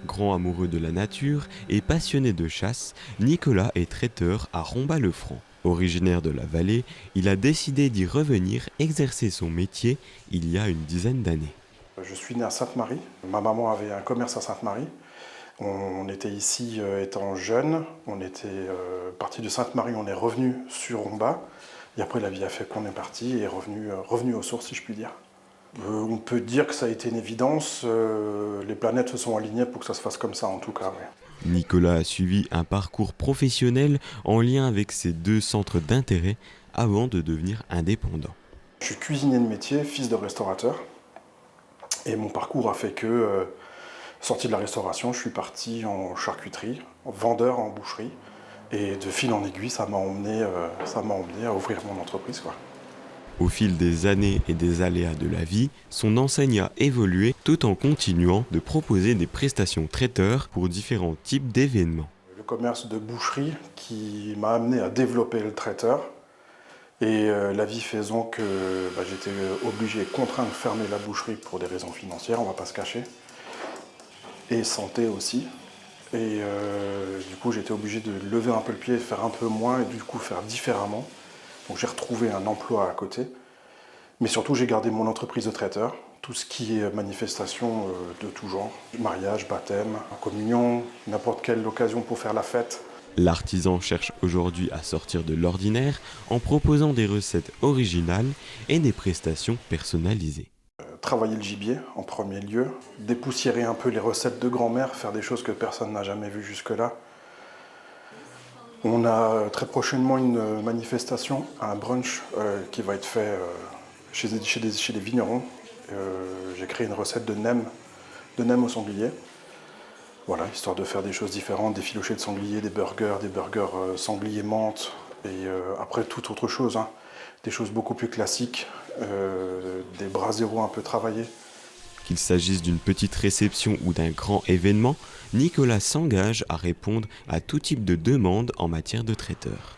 Grand amoureux de la nature et passionné de chasse, Nicolas est traiteur à Romba-le-Franc. Originaire de la vallée, il a décidé d'y revenir exercer son métier il y a une dizaine d'années. Je suis né à Sainte-Marie. Ma maman avait un commerce à Sainte-Marie. On était ici étant jeune. On était parti de Sainte-Marie, on est revenu sur Romba. Et après, la vie a fait qu'on est parti et revenu aux sources, si je puis dire. On peut dire que ça a été une évidence. Les planètes se sont alignées pour que ça se fasse comme ça, en tout cas. Ouais. Nicolas a suivi un parcours professionnel en lien avec ses deux centres d'intérêt avant de devenir indépendant. Je suis cuisinier de métier, fils de restaurateur. Et mon parcours a fait que, sorti de la restauration, je suis parti en charcuterie, en vendeur en boucherie. Et de fil en aiguille, ça m'a emmené à ouvrir mon entreprise, quoi. Au fil des années et des aléas de la vie, son enseigne a évolué tout en continuant de proposer des prestations traiteurs pour différents types d'événements. Le commerce de boucherie qui m'a amené à développer le traiteur. Et la vie faisant que j'étais obligé, contraint de fermer la boucherie pour des raisons financières, on ne va pas se cacher. Et santé aussi. Et du coup, j'étais obligé de lever un peu le pied, faire un peu moins et du coup faire différemment. Donc j'ai retrouvé un emploi à côté. Mais surtout, j'ai gardé mon entreprise de traiteur. Tout ce qui est manifestation de tout genre. Mariage, baptême, communion, n'importe quelle occasion pour faire la fête. L'artisan cherche aujourd'hui à sortir de l'ordinaire en proposant des recettes originales et des prestations personnalisées. Travailler le gibier en premier lieu, dépoussiérer un peu les recettes de grand-mère, faire des choses que personne n'a jamais vues jusque-là. On a très prochainement une manifestation, un brunch qui va être fait chez des vignerons. J'ai créé une recette de nem au sanglier. Voilà, histoire de faire des choses différentes, des filochés de sanglier, des burgers sanglier menthe, et après toute autre chose, hein. Des choses beaucoup plus classiques, des braseros un peu travaillés. Qu'il s'agisse d'une petite réception ou d'un grand événement, Nicolas s'engage à répondre à tout type de demande en matière de traiteur.